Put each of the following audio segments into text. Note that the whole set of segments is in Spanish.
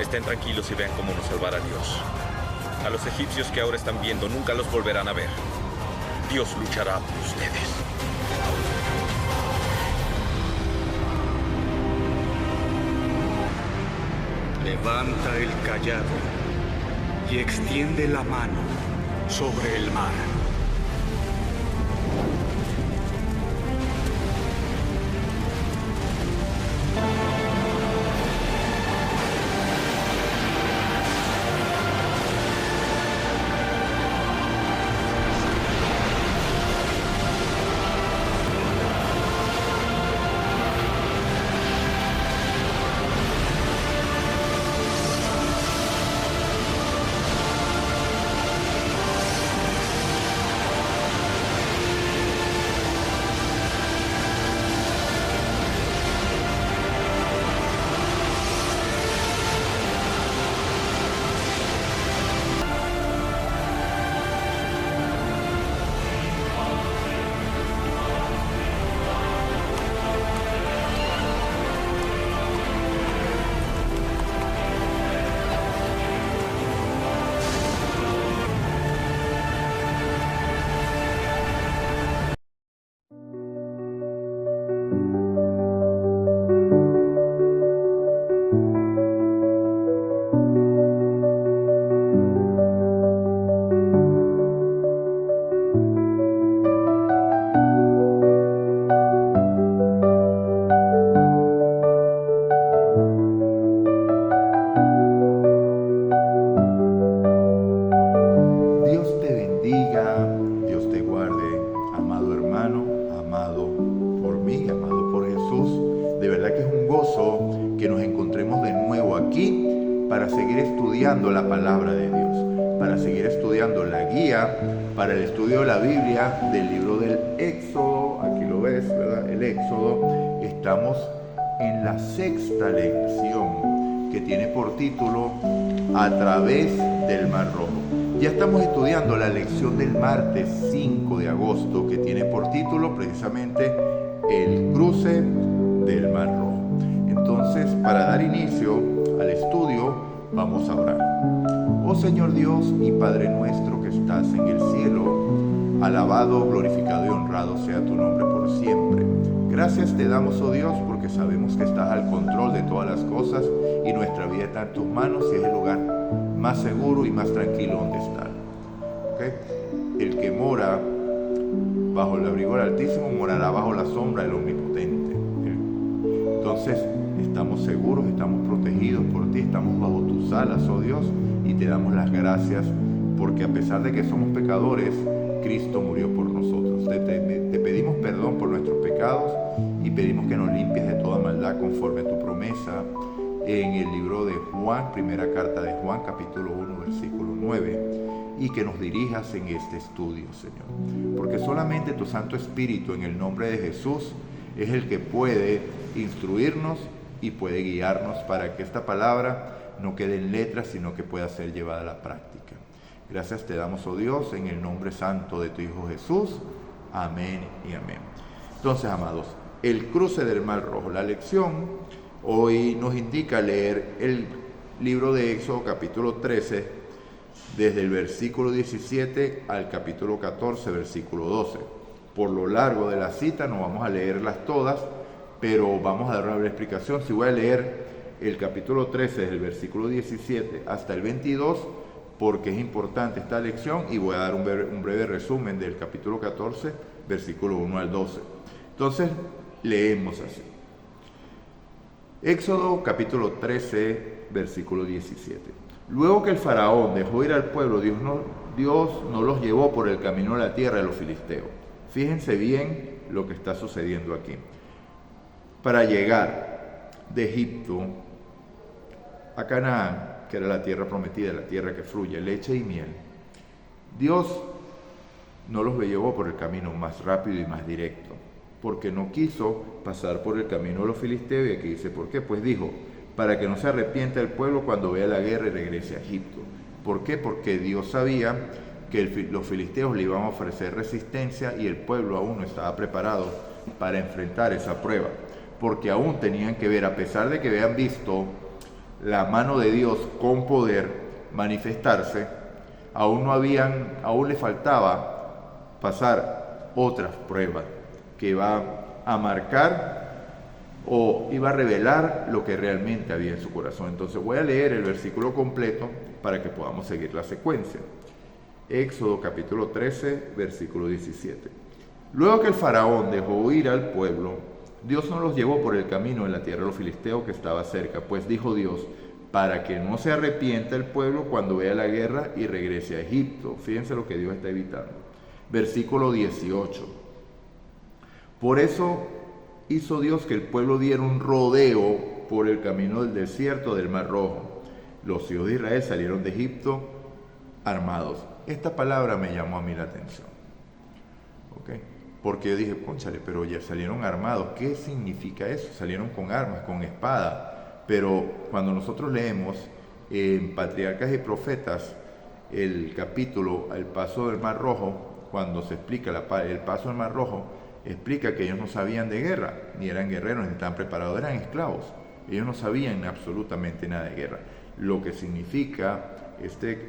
estén tranquilos y vean cómo nos salvará Dios. A los egipcios que ahora están viendo nunca los volverán a ver. Dios luchará por ustedes. Levanta el cayado y extiende la mano sobre el mar. Para seguir estudiando la palabra de Dios, para seguir estudiando la guía para el estudio de la Biblia del libro del Éxodo. Aquí lo ves, ¿verdad? El Éxodo. Estamos en la sexta lección que tiene por título A través del Mar Rojo. Ya estamos estudiando la lección del martes 5 de agosto que tiene por título precisamente el cruce del Mar Rojo. Entonces, para dar inicio al estudio, vamos a orar. Oh Señor Dios y Padre nuestro que estás en el cielo, alabado, glorificado y honrado sea tu nombre por siempre. Gracias te damos, oh Dios, porque sabemos que estás al control de todas las cosas y nuestra vida está en tus manos y es el lugar más seguro y más tranquilo donde estar. ¿Okay? El que mora bajo el abrigo del Altísimo morará bajo la sombra del Omnipotente. Entonces, estamos seguros, estamos protegidos por ti, estamos bajo tus alas, oh Dios, y te damos las gracias porque a pesar de que somos pecadores, Cristo murió por nosotros. Te pedimos perdón por nuestros pecados y pedimos que nos limpies de toda maldad conforme a tu promesa en el libro de Juan, primera carta de Juan, capítulo 1, versículo 9, y que nos dirijas en este estudio, Señor. Porque solamente tu Santo Espíritu, en el nombre de Jesús, es el que puede instruirnos y puede guiarnos para que esta palabra no quede en letras, sino que pueda ser llevada a la práctica. Gracias te damos, oh Dios, en el nombre santo de tu Hijo Jesús. Amén y amén. Entonces, amados, el cruce del Mar Rojo. La lección hoy nos indica leer el libro de Éxodo, capítulo 13, desde el versículo 17 al capítulo 14, versículo 12. Por lo largo de la cita no vamos a leerlas todas, pero vamos a dar una breve explicación. Si voy a leer el capítulo 13, desde el versículo 17 hasta el 22, porque es importante esta lección, y voy a dar un breve resumen del capítulo 14, versículo 1 al 12. Entonces, leemos así. Éxodo capítulo 13, versículo 17. Luego que el faraón dejó ir al pueblo, Dios no los llevó por el camino de la tierra de los filisteos. Fíjense bien lo que está sucediendo aquí. Para llegar de Egipto a Canaán, que era la tierra prometida, la tierra que fluye leche y miel, Dios no los llevó por el camino más rápido y más directo, porque no quiso pasar por el camino de los filisteos. Y aquí dice, ¿por qué? Pues dijo, para que no se arrepienta el pueblo cuando vea la guerra y regrese a Egipto. ¿Por qué? Porque Dios sabía que los filisteos le iban a ofrecer resistencia y el pueblo aún no estaba preparado para enfrentar esa prueba, porque aún tenían que ver, a pesar de que habían visto la mano de Dios con poder manifestarse, aún le faltaba pasar otras pruebas que iba a marcar o iba a revelar lo que realmente había en su corazón. Entonces voy a leer el versículo completo para que podamos seguir la secuencia. Éxodo capítulo 13, versículo 17. Luego que el faraón dejó ir al pueblo, Dios no los llevó por el camino en la tierra de los filisteos que estaba cerca, pues dijo Dios, para que no se arrepienta el pueblo cuando vea la guerra y regrese a Egipto. Fíjense lo que Dios está evitando. Versículo 18. Por eso hizo Dios que el pueblo diera un rodeo por el camino del desierto del Mar Rojo. Los hijos de Israel salieron de Egipto armados. Esta palabra me llamó a mí la atención. ¿Okay? Porque yo dije, cónchale, pero ya salieron armados. ¿Qué significa eso? Salieron con armas, con espada. Pero cuando nosotros leemos en Patriarcas y Profetas el capítulo El paso del Mar Rojo, cuando se explica el paso del Mar Rojo, explica que ellos no sabían de guerra, ni eran guerreros, ni estaban preparados, eran esclavos. Ellos no sabían absolutamente nada de guerra. Lo que significa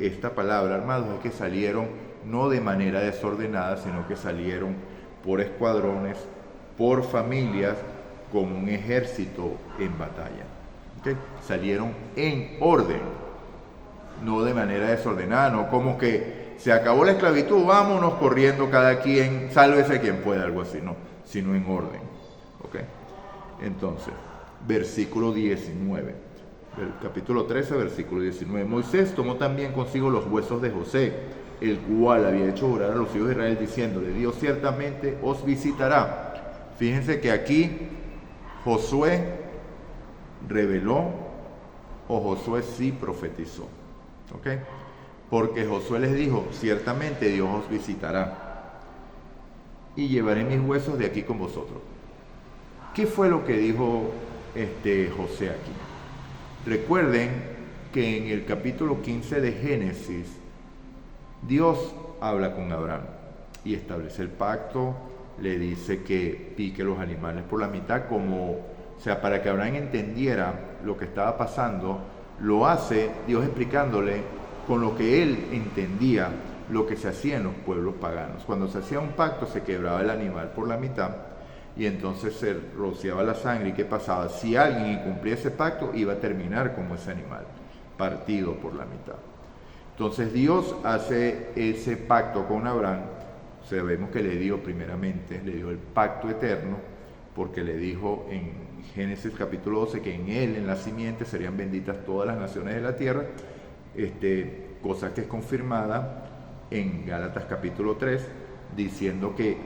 esta palabra armados es que salieron no de manera desordenada, sino que salieron por escuadrones, por familias, como un ejército en batalla. ¿Okay? Salieron en orden, no de manera desordenada, no como que se acabó la esclavitud, vámonos corriendo cada quien, sálvese quien pueda, algo así, no, sino en orden. ¿Okay? Entonces, versículo 19, capítulo 13, versículo 19. Moisés tomó también consigo los huesos de José, el cual había hecho jurar a los hijos de Israel diciéndole, Dios ciertamente os visitará. Fíjense que aquí Josué reveló o Josué sí profetizó. ¿Ok? Porque Josué les dijo, ciertamente Dios os visitará y llevaré mis huesos de aquí con vosotros. ¿Qué fue lo que dijo José aquí? Recuerden que en el capítulo 15 de Génesis, Dios habla con Abraham y establece el pacto, le dice que pique los animales por la mitad, para que Abraham entendiera lo que estaba pasando, lo hace Dios explicándole con lo que él entendía lo que se hacía en los pueblos paganos. Cuando se hacía un pacto se quebraba el animal por la mitad y entonces se rociaba la sangre. ¿Y qué pasaba? Si alguien incumplía ese pacto iba a terminar como ese animal, partido por la mitad. Entonces Dios hace ese pacto con Abraham. Sabemos que le dio el pacto eterno, porque le dijo en Génesis capítulo 12 que en él, en la simiente, serían benditas todas las naciones de la tierra, cosa que es confirmada en Gálatas capítulo 3, diciendo que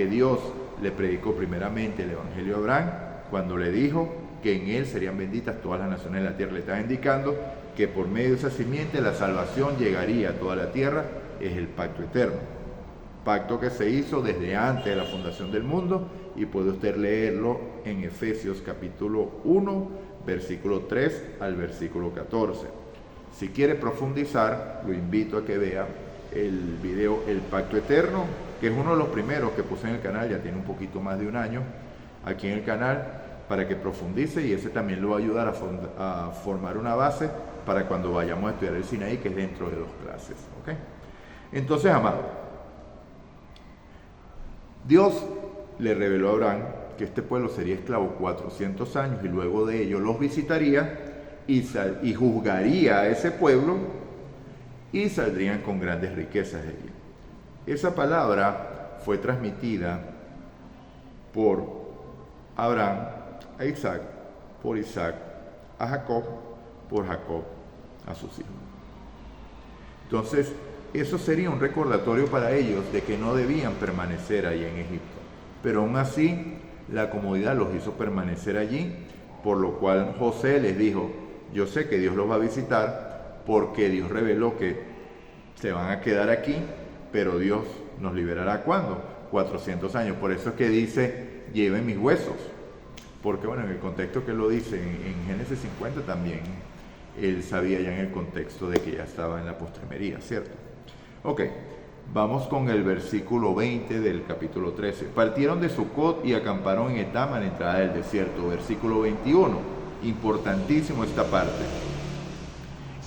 Dios le predicó primeramente el evangelio a Abraham, cuando le dijo que en él serían benditas todas las naciones de la tierra. Le está indicando que por medio de esa simiente la salvación llegaría a toda la tierra. Es el pacto eterno, pacto que se hizo desde antes de la fundación del mundo, y puede usted leerlo en Efesios capítulo 1, versículo 3 al versículo 14. Si quiere profundizar, lo invito a que vea el video El Pacto Eterno, que es uno de los primeros que puse en el canal, ya tiene un poquito más de un año aquí en el canal, para que profundice, y ese también lo va a ayudar a formar una base para cuando vayamos a estudiar el Sinaí, que es dentro de 2 clases. ¿Okay? Entonces, amado, Dios le reveló a Abraham que este pueblo sería esclavo 400 años y luego de ello los visitaría y juzgaría a ese pueblo y saldrían con grandes riquezas de allí. Esa palabra fue transmitida por Abraham a Isaac, por Isaac a Jacob, por Jacob a sus hijos. Entonces, eso sería un recordatorio para ellos de que no debían permanecer allí en Egipto. Pero aún así, la comodidad los hizo permanecer allí, por lo cual José les dijo, yo sé que Dios los va a visitar, porque Dios reveló que se van a quedar aquí, pero Dios nos liberará ¿cuándo? 400 años. Por eso es que dice, lleven mis huesos. Porque bueno, en el contexto que lo dice, en Génesis 50 también, él sabía ya en el contexto de que ya estaba en la postremería, ¿cierto? Ok, vamos con el versículo 20 del capítulo 13. Partieron de Sucot y acamparon en Etam a la entrada del desierto. Versículo 21. Importantísimo esta parte.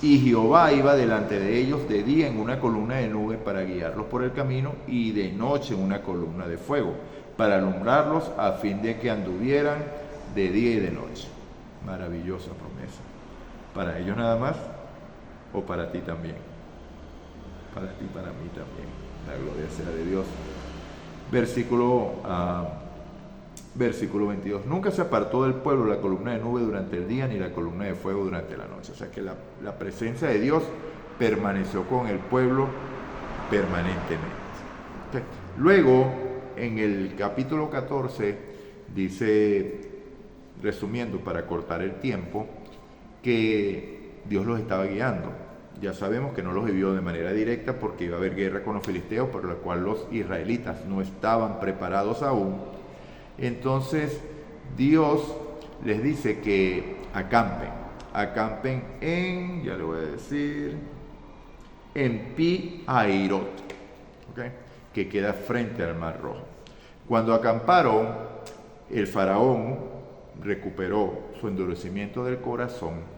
Y Jehová iba delante de ellos de día en una columna de nube para guiarlos por el camino, y de noche en una columna de fuego para alumbrarlos, a fin de que anduvieran de día y de noche. Maravillosa promesa. ¿Para ellos nada más o para ti también? Para ti, para mí también. La gloria sea de Dios. Versículo 22. Nunca se apartó del pueblo la columna de nube durante el día, ni la columna de fuego durante la noche. O sea que la presencia de Dios permaneció con el pueblo permanentemente. Okay. Luego, en el capítulo 14, dice, resumiendo para cortar el tiempo, que Dios los estaba guiando. Ya sabemos que no los vivió de manera directa porque iba a haber guerra con los filisteos, por la cual los israelitas no estaban preparados aún. Entonces Dios les dice que acampen en, ya le voy a decir, en Pi-Hairot, ¿okay? Que queda frente al Mar Rojo. Cuando acamparon, el faraón recuperó su endurecimiento del corazón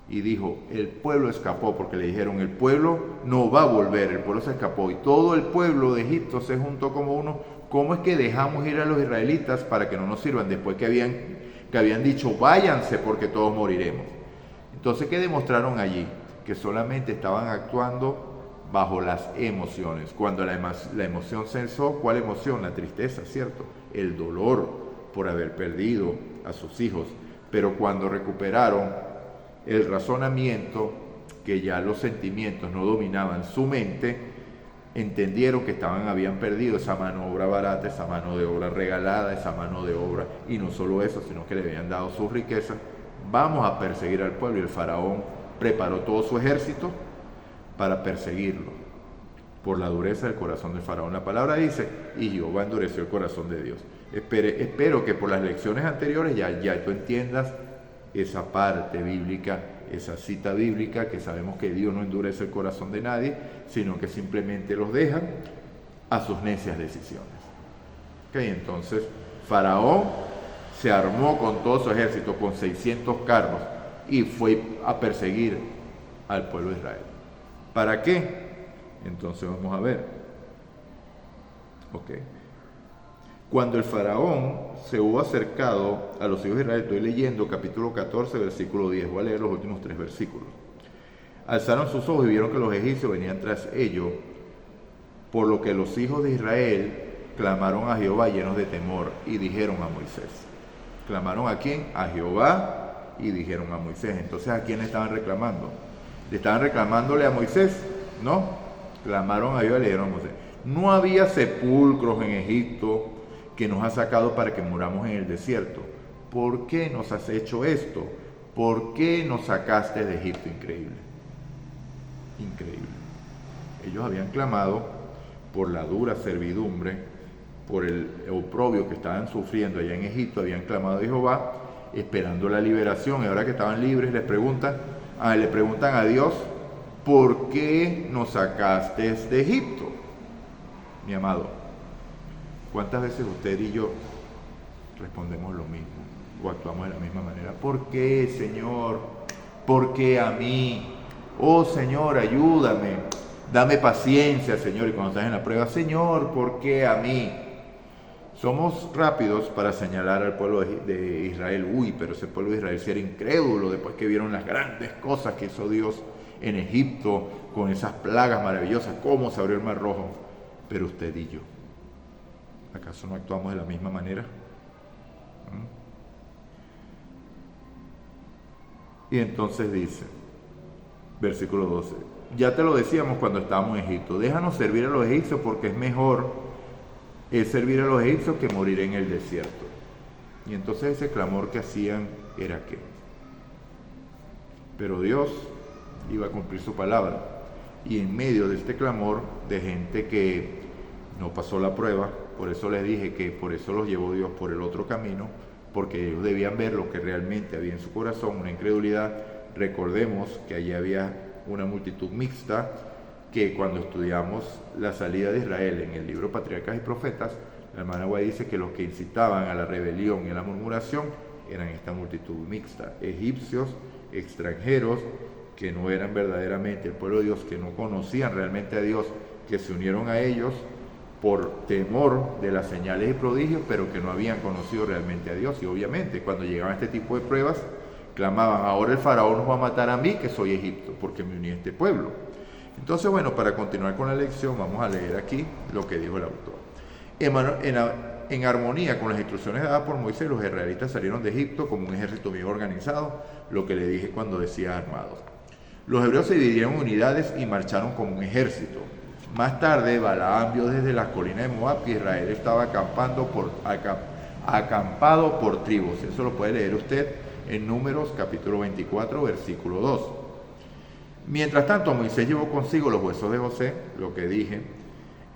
y dijo, el pueblo escapó, porque le dijeron, el pueblo no va a volver, el pueblo se escapó, y todo el pueblo de Egipto se juntó como uno. ¿Cómo es que dejamos ir a los israelitas para que no nos sirvan después que habían dicho, váyanse porque todos moriremos? Entonces, ¿qué demostraron allí? Que solamente estaban actuando bajo las emociones. Cuando la emoción cesó, ¿cuál emoción? La tristeza, ¿cierto? El dolor por haber perdido a sus hijos. Pero cuando recuperaron el razonamiento, que ya los sentimientos no dominaban su mente, entendieron que habían perdido esa mano de obra barata, esa mano de obra regalada, esa mano de obra, y no solo eso, sino que le habían dado sus riquezas. Vamos a perseguir al pueblo, y el faraón preparó todo su ejército para perseguirlo, por la dureza del corazón del faraón. La palabra dice, y Jehová endureció el corazón de Dios. Espero que por las lecciones anteriores ya tú entiendas esa parte bíblica, esa cita bíblica, que sabemos que Dios no endurece el corazón de nadie, sino que simplemente los deja a sus necias decisiones. Okay, entonces Faraón se armó con todo su ejército, con 600 carros, y fue a perseguir al pueblo de Israel. ¿Para qué? Entonces vamos a ver. Okay. Cuando el faraón se hubo acercado a los hijos de Israel, estoy leyendo capítulo 14, versículo 10, voy a leer los últimos 3 versículos. Alzaron sus ojos y vieron que los egipcios venían tras ellos, por lo que los hijos de Israel clamaron a Jehová llenos de temor y dijeron a Moisés. ¿Clamaron a quién? A Jehová, y dijeron a Moisés. Entonces, ¿a quién le estaban reclamando? ¿Le estaban reclamándole a Moisés? No, clamaron a Jehová y le dijeron a Moisés. No había sepulcros en Egipto que nos has sacado para que muramos en el desierto. ¿Por qué nos has hecho esto? ¿Por qué nos sacaste de Egipto? Increíble. Increíble. Ellos habían clamado por la dura servidumbre, por el oprobio que estaban sufriendo allá en Egipto, habían clamado a Jehová, esperando la liberación, y ahora que estaban libres le preguntan a Dios, ¿por qué nos sacaste de Egipto? Mi amado, ¿cuántas veces usted y yo respondemos lo mismo o actuamos de la misma manera? ¿Por qué, Señor? ¿Por qué a mí? Oh, Señor, ayúdame, dame paciencia, Señor. Y cuando estás en la prueba, Señor, ¿por qué a mí? Somos rápidos para señalar al pueblo de Israel. Uy, pero ese pueblo de Israel sí era incrédulo después que vieron las grandes cosas que hizo Dios en Egipto, con esas plagas maravillosas, cómo se abrió el Mar Rojo. Pero usted y yo, ¿acaso no actuamos de la misma manera? Y entonces dice, versículo 12, ya te lo decíamos cuando estábamos en Egipto, déjanos servir a los egipcios, porque es mejor servir a los egipcios que morir en el desierto. Y entonces ese clamor que hacían era ¿qué? Pero Dios iba a cumplir su palabra, y en medio de este clamor de gente que no pasó la prueba, por eso les dije que por eso los llevó Dios por el otro camino, porque ellos debían ver lo que realmente había en su corazón, una incredulidad. Recordemos que allí había una multitud mixta, que cuando estudiamos la salida de Israel en el libro Patriarcas y Profetas, la hermana Guay dice que los que incitaban a la rebelión y a la murmuración eran esta multitud mixta, egipcios, extranjeros, que no eran verdaderamente el pueblo de Dios, que no conocían realmente a Dios, que se unieron a ellos por temor de las señales y prodigios, pero que no habían conocido realmente a Dios. Y obviamente cuando llegaban este tipo de pruebas, clamaban: ahora el faraón nos va a matar a mí, que soy Egipto, porque me uní a este pueblo. Entonces, bueno, para continuar con la lección, vamos a leer aquí lo que dijo el autor. En armonía con las instrucciones dadas por Moisés, los israelitas salieron de Egipto como un ejército bien organizado, lo que le dije cuando decía armados. Los hebreos se dividieron en unidades y marcharon como un ejército. Más tarde, Balaam vio desde las colinas de Moab que Israel estaba acampado por tribus. Eso lo puede leer usted en Números capítulo 24, versículo 2. Mientras tanto, Moisés llevó consigo los huesos de José, lo que dije.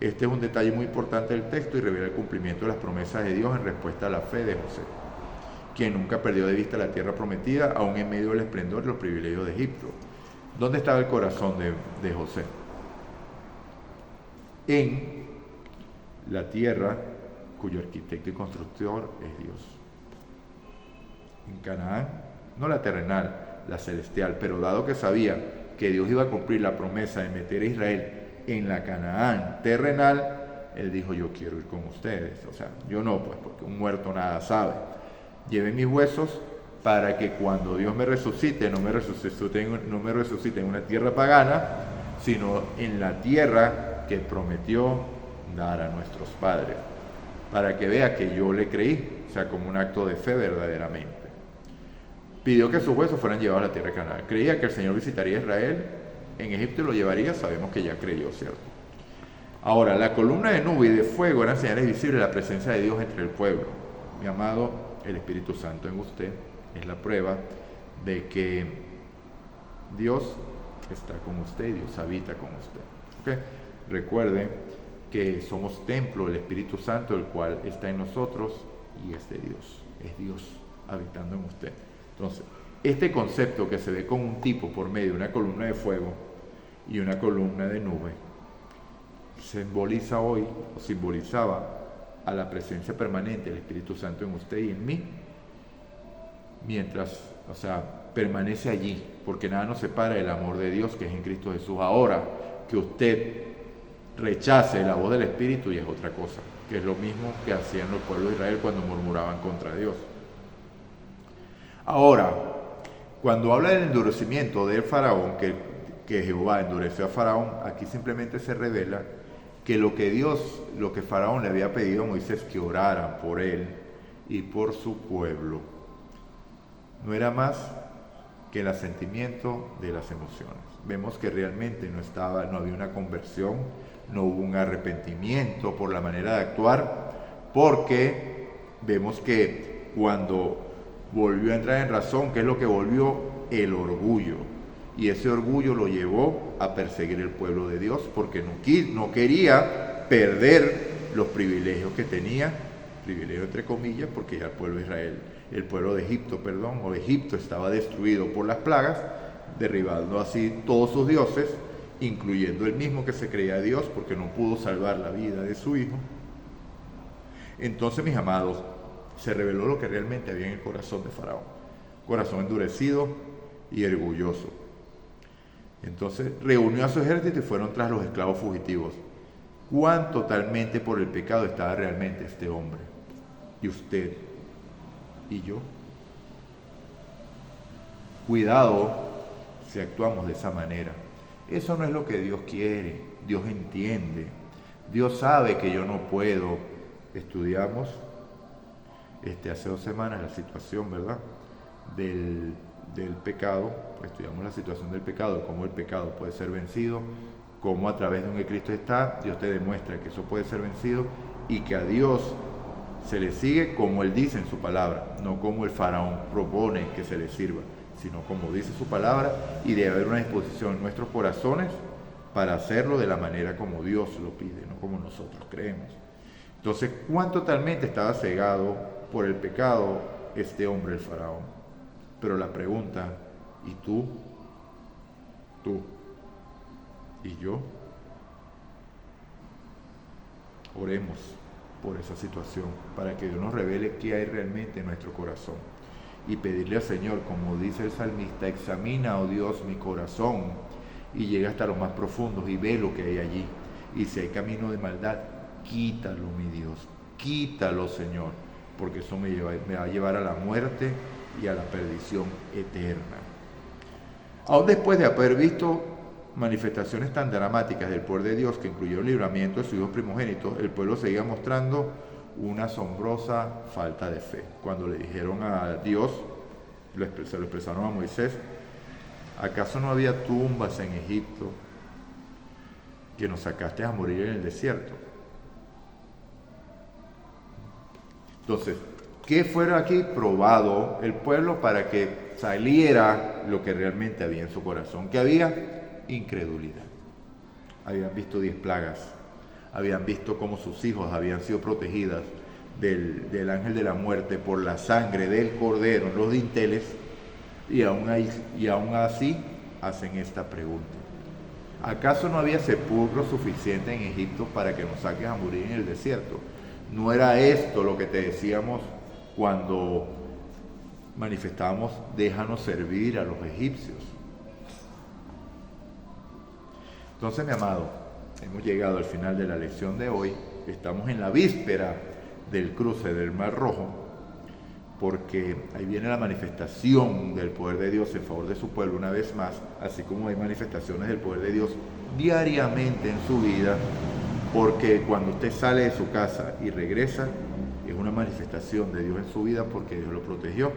Este es un detalle muy importante del texto y revela el cumplimiento de las promesas de Dios en respuesta a la fe de José, quien nunca perdió de vista la tierra prometida, aún en medio del esplendor y los privilegios de Egipto. ¿Dónde estaba el corazón de José? En la tierra cuyo arquitecto y constructor es Dios. En Canaán, no la terrenal, la celestial, pero dado que sabía que Dios iba a cumplir la promesa de meter a Israel en la Canaán terrenal, él dijo: yo quiero ir con ustedes. O sea, yo no, pues, porque un muerto nada sabe. Lleven mis huesos para que cuando Dios me resucite, no me resucite en una tierra pagana, sino en la tierra que prometió dar a nuestros padres, para que vea que yo le creí, o sea, como un acto de fe verdaderamente. Pidió que sus huesos fueran llevados a la tierra de Canaán. Creía que el Señor visitaría a Israel en Egipto y lo llevaría. Sabemos que ya creyó, ¿cierto? Ahora, la columna de nube y de fuego eran señales visibles de la presencia de Dios entre el pueblo. Mi amado, el Espíritu Santo en usted es la prueba de que Dios está con usted y Dios habita con usted. ¿Okay? Recuerde que somos templo del Espíritu Santo, el cual está en nosotros y es de Dios. Es Dios habitando en usted. Entonces, este concepto que se ve con un tipo por medio de una columna de fuego y una columna de nube, simboliza hoy, o simbolizaba, a la presencia permanente del Espíritu Santo en usted y en mí, mientras, o sea, permanece allí, porque nada nos separa del amor de Dios que es en Cristo Jesús. Ahora, que usted rechace la voz del Espíritu y es otra cosa, que es lo mismo que hacían los pueblos de Israel cuando murmuraban contra Dios. Ahora, cuando habla del endurecimiento del faraón, que Jehová endureció a Faraón, aquí simplemente se revela que lo que Faraón le había pedido a Moisés que orara por él y por su pueblo, no era más que el asentimiento de las emociones. Vemos que realmente no había una conversión, no hubo un arrepentimiento por la manera de actuar, porque vemos que cuando volvió a entrar en razón, ¿qué es lo que volvió? El orgullo. Y ese orgullo lo llevó a perseguir el pueblo de Dios, porque no quería perder los privilegios que tenía, privilegios entre comillas, porque ya el pueblo de Egipto, o Egipto estaba destruido por las plagas, derribando así todos sus dioses, incluyendo el mismo que se creía Dios, porque no pudo salvar la vida de su hijo. Entonces, mis amados, se reveló lo que realmente había en el corazón de Faraón: corazón endurecido y orgulloso. Entonces reunió a su ejército y fueron tras los esclavos fugitivos. ¿Cuán totalmente por el pecado estaba realmente este hombre? ¿Y usted? ¿Y yo? Cuidado si actuamos de esa manera. Eso no es lo que Dios quiere. Dios entiende. Dios sabe que yo no puedo. Estudiamos hace 2 semanas la situación, ¿verdad?, del pecado. Estudiamos la situación del pecado, cómo el pecado puede ser vencido, cómo a través de un Cristo está, Dios te demuestra que eso puede ser vencido y que a Dios se le sigue como Él dice en su palabra, no como el faraón propone que se le sirva, sino como dice su palabra, y debe haber una disposición en nuestros corazones para hacerlo de la manera como Dios lo pide, no como nosotros creemos. Entonces, ¿cuán totalmente estaba cegado por el pecado este hombre, el faraón? Pero la pregunta, ¿y tú? ¿Tú? ¿Y yo? Oremos por esa situación, para que Dios nos revele qué hay realmente en nuestro corazón. y pedirle al Señor, como dice el salmista, examina, oh Dios, mi corazón, y llega hasta los más profundos y ve lo que hay allí. Y si hay camino de maldad, quítalo, mi Dios, quítalo, Señor, porque eso me va a llevar a la muerte y a la perdición eterna. Aún después de haber visto manifestaciones tan dramáticas del poder de Dios, que incluyó el libramiento de sus hijos primogénitos, el pueblo seguía mostrando una asombrosa falta de fe. Cuando le dijeron a Dios, se lo expresaron a Moisés, ¿acaso no había tumbas en Egipto que nos sacaste a morir en el desierto? Entonces, ¿qué fuera aquí probado el pueblo para que saliera lo que realmente había en su corazón? ¿Qué había? Incredulidad. Habían visto 10 plagas, habían visto cómo sus hijos habían sido protegidas del ángel de la muerte por la sangre del cordero en los dinteles, y aún así hacen esta pregunta: ¿acaso no había sepulcro suficiente en Egipto para que nos saques a morir en el desierto? ¿No era esto lo que te decíamos cuando manifestábamos déjanos servir a los egipcios? Entonces, mi amado, hemos llegado al final de la lección de hoy. Estamos en la víspera del cruce del Mar Rojo, porque ahí viene la manifestación del poder de Dios en favor de su pueblo una vez más, así como hay manifestaciones del poder de Dios diariamente en su vida, porque cuando usted sale de su casa y regresa, es una manifestación de Dios en su vida, porque Dios lo protegió,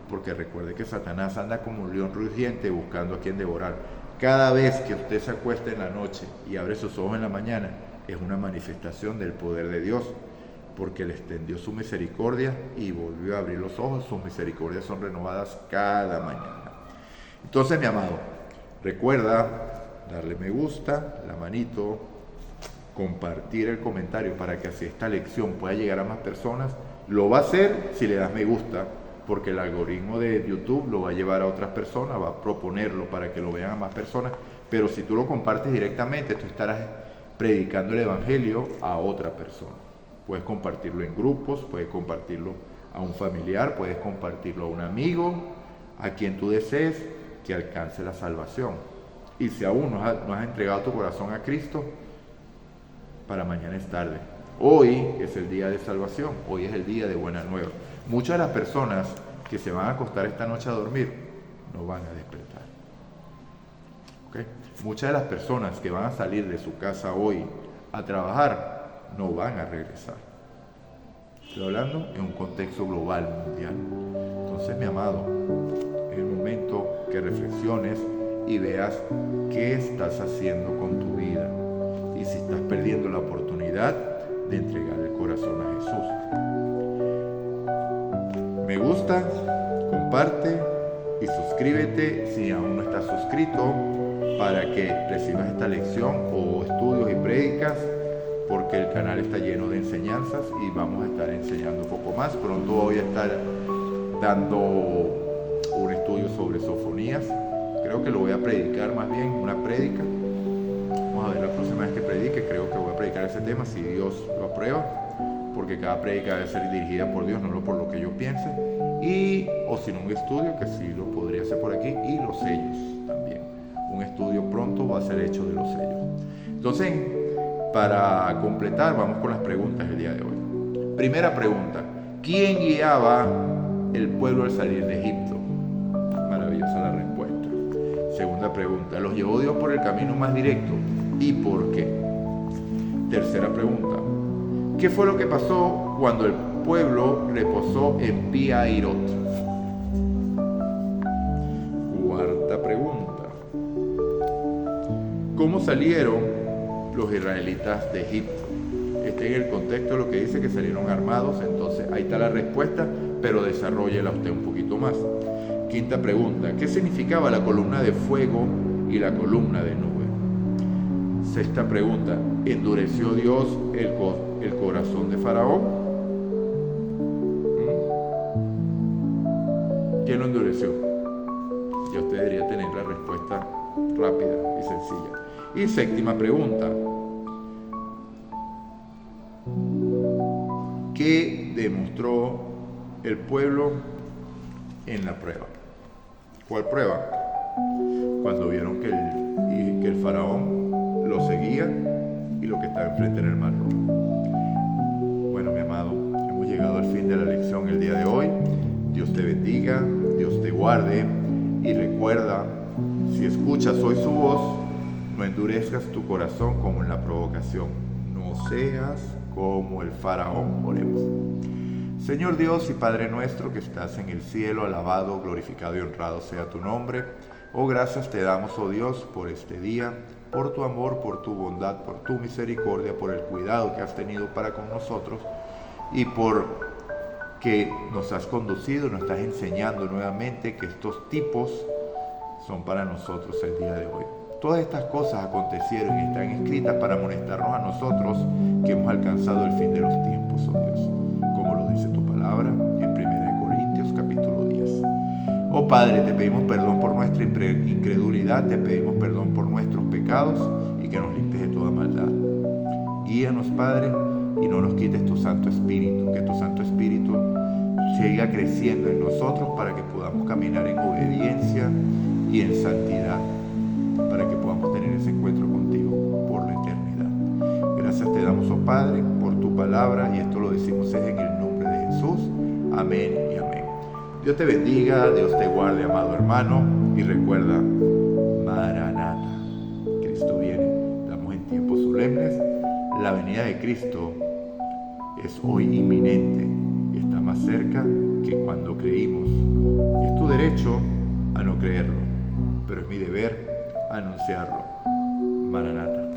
porque recuerde que Satanás anda como un león rugiente buscando a quien devorar. Cada vez que usted se acuesta en la noche y abre sus ojos en la mañana, es una manifestación del poder de Dios, porque le extendió su misericordia y volvió a abrir los ojos. Sus misericordias son renovadas cada mañana. Entonces, mi amado, recuerda darle me gusta, la manito, compartir el comentario para que así esta lección pueda llegar a más personas. Lo va a hacer si le das me gusta, porque el algoritmo de YouTube lo va a llevar a otras personas, va a proponerlo para que lo vean a más personas, pero si tú lo compartes directamente, tú estarás predicando el evangelio a otra persona. Puedes compartirlo en grupos, puedes compartirlo a un familiar, puedes compartirlo a un amigo, a quien tú desees que alcance la salvación. Y si aún no has entregado tu corazón a Cristo, para mañana es tarde. Hoy es el día de salvación, hoy es el día de buena nueva. Muchas de las personas que se van a acostar esta noche a dormir no van a despertar. ¿Okay? Muchas de las personas que van a salir de su casa hoy a trabajar no van a regresar. Estoy hablando en un contexto global, mundial. Entonces, mi amado, es el momento que reflexiones y veas qué estás haciendo con tu vida y si estás perdiendo la oportunidad de entregar el corazón a Jesús. Me gusta, comparte y suscríbete si aún no estás suscrito, para que recibas esta lección o estudios y prédicas, porque el canal está lleno de enseñanzas y vamos a estar enseñando un poco más. Pronto voy a estar dando un estudio sobre sofonías. Creo que lo voy a predicar, más bien una prédica. Vamos a ver la próxima vez que predique, creo que voy a predicar ese tema si Dios lo aprueba, porque cada prédica debe ser dirigida por Dios, no por lo que yo piense. O si no, un estudio, que sí lo podría hacer por aquí, y los sellos también. Un estudio pronto va a ser hecho de los sellos. Entonces, para completar, vamos con las preguntas del día de hoy. Primera pregunta: ¿quién guiaba el pueblo al salir de Egipto? Maravillosa la respuesta. Segunda pregunta: ¿los llevó Dios por el camino más directo? ¿Y por qué? Tercera pregunta: ¿qué fue lo que pasó cuando el pueblo reposó en Pi-Hahirot? Cuarta pregunta: ¿cómo salieron los israelitas de Egipto? En el contexto de lo que dice que salieron armados. Entonces ahí está la respuesta, pero desarróllela usted un poquito más. Quinta pregunta: ¿qué significaba la columna de fuego y la columna de nube? Sexta pregunta: ¿endureció Dios el corazón de Faraón? ¿Quién lo endureció? Ya usted debería tener la respuesta rápida y sencilla. Y séptima pregunta: ¿qué demostró el pueblo en la prueba. ¿Cuál prueba? Cuando vieron que el faraón lo seguía y lo que estaba enfrente era el mar rojo. Bueno, mi amado, hemos llegado al fin de la lección el día de hoy. Dios te bendiga, Dios te guarde y recuerda, si escuchas hoy su voz, no endurezcas tu corazón como en la provocación. No seas como el faraón. Oremos. Señor Dios y Padre nuestro que estás en el cielo, alabado, glorificado y honrado sea tu nombre. Oh, gracias te damos, oh Dios, por este día, por tu amor, por tu bondad, por tu misericordia, por el cuidado que has tenido para con nosotros y por que nos has conducido, nos estás enseñando nuevamente que estos tipos son para nosotros el día de hoy. Todas estas cosas acontecieron y están escritas para amonestarnos a nosotros que hemos alcanzado el fin de los tiempos, oh Dios, como lo dice tu palabra en 1 Corintios capítulo 10. Oh Padre, te pedimos perdón por nuestra incredulidad, te pedimos perdón por nuestros pecados y que nos limpies de toda maldad. Guíanos, Padre, y no nos quites tu Santo Espíritu, que tu Santo Espíritu siga creciendo en nosotros para que podamos caminar en obediencia y en santidad, para que podamos tener ese encuentro contigo por la eternidad. Gracias te damos, oh Padre, por tu palabra, y esto lo decimos es en el nombre de Jesús. Amén y amén. Dios te bendiga, Dios te guarde, amado hermano, y recuerda, Maranata, Cristo viene. Estamos en tiempos solemnes, la venida de Cristo es hoy inminente y está más cerca que cuando creímos. Es tu derecho a no creerlo, pero es mi deber anunciarlo. Maranata.